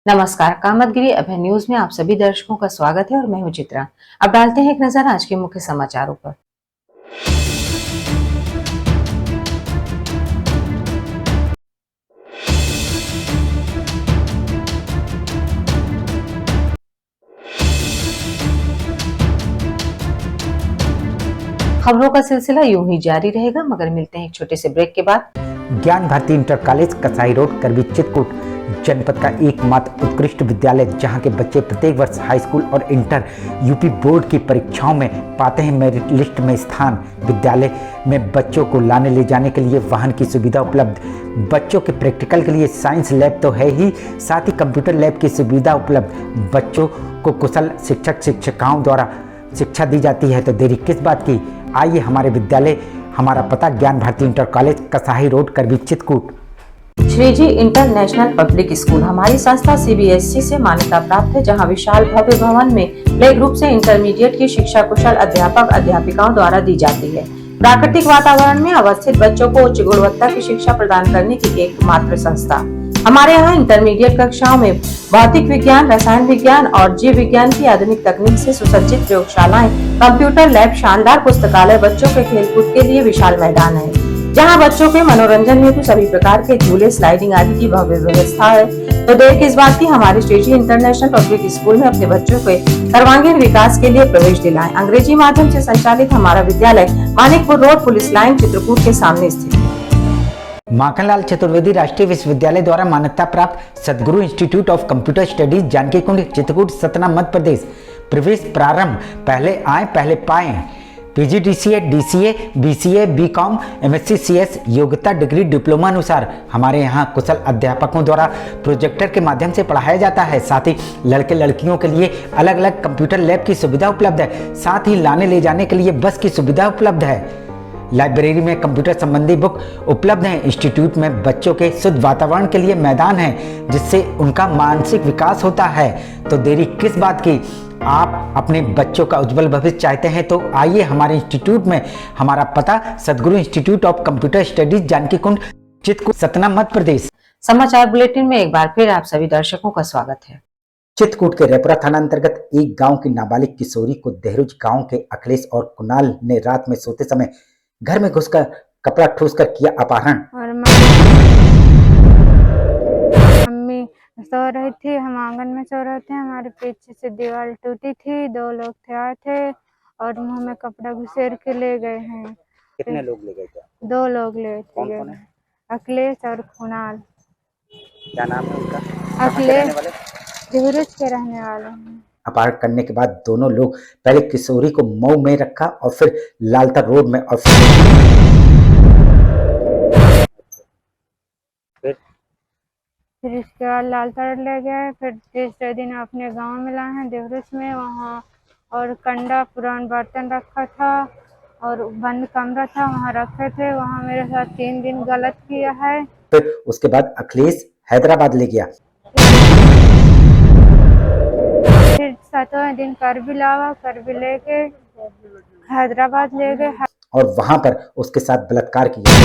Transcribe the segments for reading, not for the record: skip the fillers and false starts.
नमस्कार, कामतगिरी अभय न्यूज में आप सभी दर्शकों का स्वागत है और मैं हूं चित्रा। अब डालते हैं एक नजर आज के मुख्य समाचारों पर। खबरों का सिलसिला यूं ही जारी रहेगा, मगर मिलते हैं एक छोटे से ब्रेक के बाद। ज्ञान Bharati inter college Kasai road Karbi Chitrakoot जनपद का एकमात्र उत्कृष्ट विद्यालय, जहां के बच्चे प्रत्येक वर्ष हाई स्कूल और इंटर यूपी बोर्ड की परीक्षाओं में पाते हैं मेरिट लिस्ट में स्थान। विद्यालय में बच्चों को लाने ले जाने के लिए वाहन की सुविधा उपलब्ध, बच्चों के प्रैक्टिकल के लिए साइंस लैब तो है ही, साथ ही कंप्यूटर लैब की सुविधा उपलब्ध। बच्चों को कुशल शिक्षक शिक्षिकाओं द्वारा शिक्षा दी जाती है, तो देरी किस बात की, आइए हमारे विद्यालय, हमारा पता Gyan Bharati inter college Kasai road Karbi Chitrakoot. Shriji international public school हमारी संस्था सीबीएसई से मान्यता प्राप्त है, जहां विशाल भव्य भवन में प्ले ग्रुप से इंटरमीडिएट की शिक्षा कुशल अध्यापक अध्यापिकाओं द्वारा दी जाती है। प्राकृतिक वातावरण में अवस्थित बच्चों को उच्च गुणवत्ता की शिक्षा प्रदान करने की एकमात्र संस्था। हमारे यहाँ इंटरमीडिएट कक्षाओं में भौतिक विज्ञान, रसायन विज्ञान और जीव विज्ञान की आधुनिक तकनीक से सुसज्जित प्रयोगशालाएं, कंप्यूटर लैब, शानदार पुस्तकालय, बच्चों के खेलकूद के लिए विशाल मैदान है, जहां बच्चों के मनोरंजन हेतु सभी प्रकार के झूले, स्लाइडिंग आदि की भव्य व्यवस्था है। तो देर किस बात की, हमारे श्रीजी इंटरनेशनल पब्लिक स्कूल में अपने बच्चों के सर्वांगीण विकास के लिए प्रवेश दिलाएं। अंग्रेजी माध्यम से संचालित हमारा विद्यालय Manikpur road, police line, Chitrakoot के सामने स्थित है। माखनलाल चतुर्वेदी राष्ट्रीय विश्वविद्यालय द्वारा मान्यता प्राप्त Sadguru institute of computer studies Janaki Kund Chitrakoot Satna Madhya Pradesh. प्रवेश प्रारंभ, पहले आए पहले पाए। PGDCA, DCA, BCA, BCom, MSc, CS योग्यता डिग्री डिप्लोमा अनुसार हमारे यहाँ कुशल अध्यापकों द्वारा प्रोजेक्टर के माध्यम से पढ़ाया जाता है। साथ ही लड़के लड़कियों के लिए अलग अलग कंप्यूटर लैब की सुविधा उपलब्ध है। साथ ही लाने ले जाने के लिए बस की सुविधा उपलब्ध है। लाइब्रेरी में कंप्यूटर संबंधी बुक उपलब्ध हैं। इंस्टीट्यूट में बच्चों के शुद्ध वातावरण के लिए मैदान है, जिससे उनका मानसिक विकास होता है। तो देरी किस बात की, आप अपने बच्चों का उज्जवल भविष्य चाहते हैं तो आइए हमारे इंस्टीट्यूट में। हमारा पता Sadguru institute of computer studies Janaki Kund Chitrakoot Satna Madhya Pradesh. समाचार बुलेटिन में एक बार फिर आप सभी दर्शकों का स्वागत है। चित्रकूट के रेपरा थाना अंतर्गत एक गांव की नाबालिग किशोरी को देहरुज गांव के अखिलेश और कुणाल ने रात में सोते समय घर में घुसकर कपड़ा ठूसकर किया अपहरण। और मम्मी सो रही थी, हम आंगन में सो रहे थे, हमारे पीछे से दीवार टूटी थी, 2 लोग थे आए थे और मुंह में कपड़ा घुसेर के ले गए हैं। कितने लोग ले गए थे? 2 लोग ले कौन गए, कौन है? अखिलेश और कुणाल। क्या नाम है उनका? अखिलेश देहरुज के रहने वाले हैं। अपहरण करने के बाद दोनों लोग पहले किशोरी को मऊ में रखा और फिर लालता रोड में और फिर इसके बाद लालता रोड ले गए। फिर तीसरे दिन अपने गांव में लाए हैं देहरुज में, वहाँ और कंडा पुरान बर्तन रखा था और बंद कमरा था, वहाँ रखे थे। वहाँ मेरे साथ 3 दिन गलत किया है। फिर उसके बाद अखिलेश हैदराबाद ले गया। फिर 7वें दिन करबी लावा, करबी लेके हैदराबाद ले गए और वहां पर उसके साथ बलात्कार किया।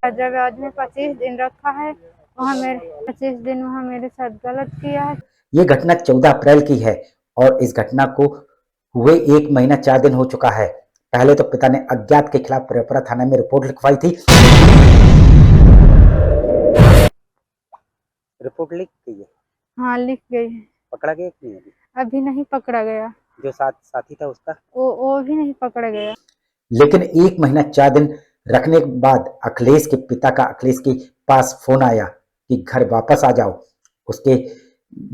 हैदराबाद में 25 दिन रखा है, वहाँ मेरे 25 दिन वहाँ मेरे साथ गलत किया है। ये घटना 14 अप्रैल की है और इस घटना को हुए 1 महीना 4 दिन हो चुका है। पहले तो पिता ने अज्ञात के खिलाफ रेपरा थाना में रिपोर्ट लिखवाई थी। रिपोर्ट लिख गई है? हाँ, लिख गई है। पकड़ा गया कि नहीं? अभी नहीं पकड़ा गया। जो साथी था उसका वो भी नहीं पकड़ा गया। लेकिन 1 महीना 4 दिन रखने के बाद अखिलेश के पिता का अखिलेश के पास फोन आया कि घर वापस आ जाओ। उसके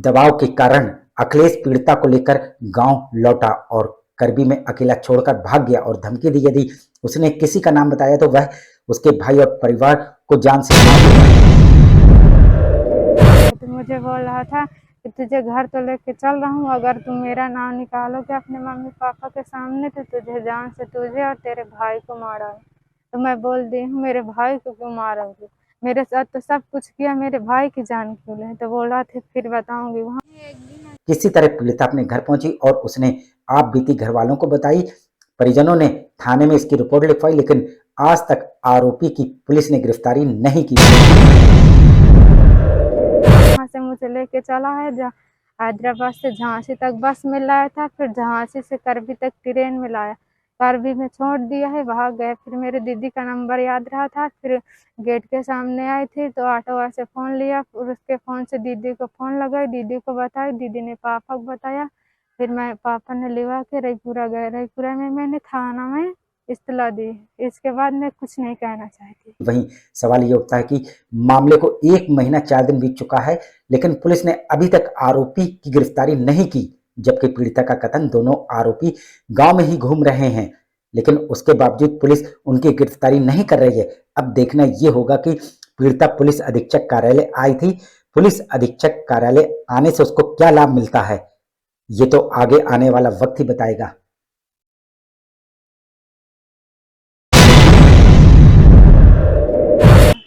दबाव के कारण अखिलेश पीड़िता को लेकर गांव लौटा और करबी में अकेला छोड़कर भाग गया और धमकी दी यदि उसने किसी का नाम बताया तो वह उसके भाई और परिवार को जान से मार देगा। तो मुझे बोल रहा था कि तुझे घर तो लेके चल रहा हूँ, अगर तुम मेरा नाम निकालोगे अपने मम्मी पापा के सामने तो तुझे जान से तुझे और तेरे भाई को मारा। तो मैं बोल दी हूँ, मेरे भाई को क्यों मारोगे? मेरे साथ तो सब कुछ किया, मेरे भाई की जान क्यों ले? तो बोल रहा थे फिर बताऊंगी। वहाँ किसी तरह पीड़िता अपने घर पहुंची और उसने आप बीती घर वालों को बताई। परिजनों ने थाने में इसकी रिपोर्ट लिखवाई, लेकिन आज तक आरोपी की पुलिस ने गिरफ्तारी नहीं की। से मुझे लेके चला है, जहाँ हैदराबाद से झांसी तक बस में लाया था, फिर झांसी से करबी तक ट्रेन में लाया, करबी में छोड़ दिया है, वहाँ गए। फिर मेरे दीदी का नंबर याद रहा था, फिर गेट के सामने आई थी तो ऑटो वाले से फ़ोन लिया, फिर उसके फ़ोन से दीदी को फ़ोन लगाई, दीदी को बताई, दीदी ने पापा को बताया, फिर मैं पापा ने लिवा के रईपुरा गए। रईपुरा में मैंने थाना में इत्तला दी। इसके बाद मैं कुछ नहीं कहना चाहती। वहीं सवाल ये उठता है कि मामले को 1 महीना 4 दिन बीत चुका है, लेकिन पुलिस ने अभी तक आरोपी की गिरफ्तारी नहीं की, जबकि पीड़िता का कथन दोनों आरोपी गांव में ही घूम रहे हैं, लेकिन उसके बावजूद पुलिस उनकी गिरफ्तारी नहीं कर रही है। अब देखना ये होगा कि पीड़िता पुलिस अधीक्षक कार्यालय आई थी, पुलिस अधीक्षक कार्यालय आने से उसको क्या लाभ मिलता है, ये तो आगे आने वाला वक्त ही बताएगा।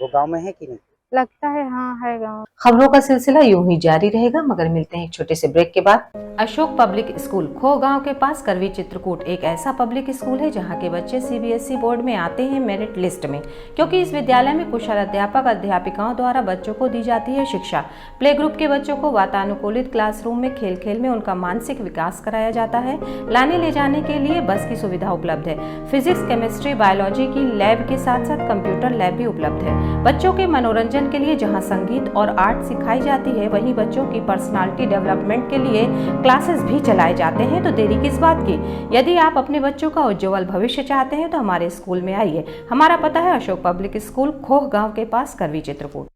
वो गांव में है कि नहीं? लगता है हाँ है गाँव। खबरों का सिलसिला यूं ही जारी रहेगा, मगर मिलते हैं एक छोटे से ब्रेक के बाद। अशोक पब्लिक स्कूल खो गांव के पास करवी चित्रकूट एक ऐसा पब्लिक स्कूल है जहां के बच्चे सीबीएसई बोर्ड में आते हैं मेरिट लिस्ट में, क्योंकि इस विद्यालय में कुशल अध्यापक अध्यापिकाओं द्वारा बच्चों को दी जाती है शिक्षा। प्ले ग्रुप के बच्चों को वातानुकूलित क्लासरूम में खेल खेल में उनका मानसिक विकास कराया जाता है। लाने ले जाने के लिए बस की सुविधा उपलब्ध है। फिजिक्स, केमिस्ट्री, बायोलॉजी की लैब के साथ साथ कंप्यूटर लैब भी उपलब्ध है। बच्चों के मनोरंजन के लिए जहां संगीत और आर्ट सिखाई जाती है, वहीं बच्चों की पर्सनालिटी डेवलपमेंट के लिए क्लासेस भी चलाए जाते हैं। तो देरी किस बात की? यदि आप अपने बच्चों का उज्जवल भविष्य चाहते हैं तो हमारे स्कूल में आइए। हमारा पता है अशोक पब्लिक स्कूल, खोह गांव के पास, करवी चित्रकूट।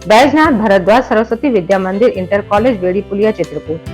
बैजनाथ भारद्वाज सरस्वती विद्या मंदिर इंटर कॉलेज बेड़ी पुलिया चित्रकूट।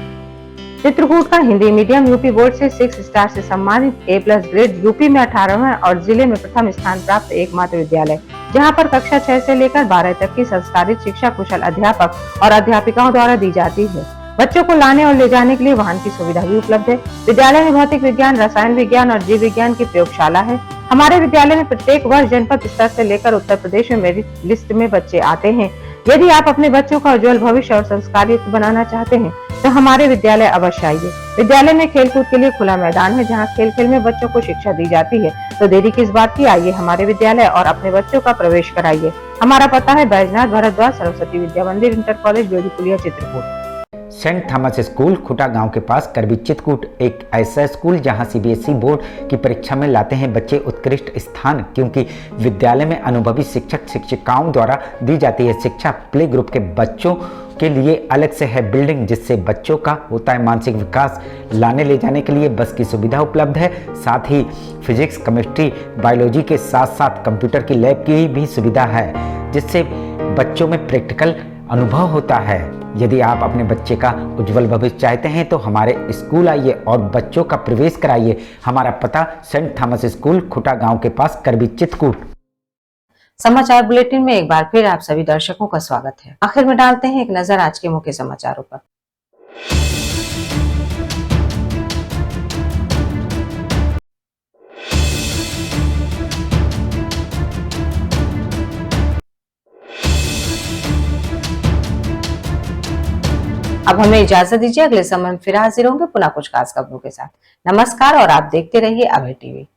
चित्रकूट का हिंदी मीडियम यूपी बोर्ड से 6 स्टार से सम्मानित A+ ग्रेड, यूपी में 18वां और जिले में प्रथम स्थान प्राप्त एकमात्र विद्यालय, जहां पर कक्षा 6 से लेकर 12 तक की संस्कारित शिक्षा कुशल अध्यापक और अध्यापिकाओं द्वारा दी जाती है। बच्चों को लाने और ले जाने के लिए वाहन की सुविधा भी उपलब्ध है। विद्यालय में भौतिक विज्ञान, रसायन विज्ञान और जीव विज्ञान की प्रयोगशाला है। हमारे विद्यालय में प्रत्येक वर्ष जनपद स्तर से लेकर उत्तर प्रदेश में मेरिट लिस्ट में बच्चे आते हैं। यदि आप अपने बच्चों का उज्जवल भविष्य और संस्कारित बनाना चाहते हैं तो हमारे विद्यालय अवश्य आइए। विद्यालय में खेलकूद के लिए खुला मैदान है, जहां खेल खेल में बच्चों को शिक्षा दी जाती है। तो देरी किस बात की? आइए हमारे विद्यालय और अपने बच्चों का प्रवेश कराइए। हमारा पता है बैजनाथ भारद्वाज सरस्वती विद्या मंदिर इंटर कॉलेज बेड़ी पुलिया चित्रकूट। सेंट थॉमस स्कूल खुटा गांव के पास करवी चित्रकूट एक ऐसा स्कूल जहां सीबीएसई बोर्ड की परीक्षा में लाते हैं बच्चे उत्कृष्ट स्थान, क्योंकि विद्यालय में अनुभवी शिक्षक शिक्षिकाओं द्वारा दी जाती है शिक्षा। प्ले ग्रुप के बच्चों के लिए अलग से है बिल्डिंग, जिससे बच्चों का होता है मानसिक विकास। लाने ले जाने के लिए बस की सुविधा उपलब्ध है, साथ ही फिजिक्स, केमिस्ट्री, बायोलॉजी के साथ साथ कंप्यूटर की लैब की भी सुविधा है, जिससे बच्चों में प्रैक्टिकल अनुभव होता है। यदि आप अपने बच्चे का उज्जवल भविष्य चाहते हैं तो हमारे स्कूल आइए और बच्चों का प्रवेश कराइए। हमारा पता सेंट थॉमस स्कूल खुटा गांव के पास करवी चित्रकूट। समाचार बुलेटिन में एक बार फिर आप सभी दर्शकों का स्वागत है। आखिर में डालते हैं एक नजर आज के मुख्य समाचारों पर। अब हमें इजाजत दीजिए, अगले समय में फिर हाजिर होंगे पुनः कुछ खास खबरों के साथ। नमस्कार और आप देखते रहिए अभय टीवी।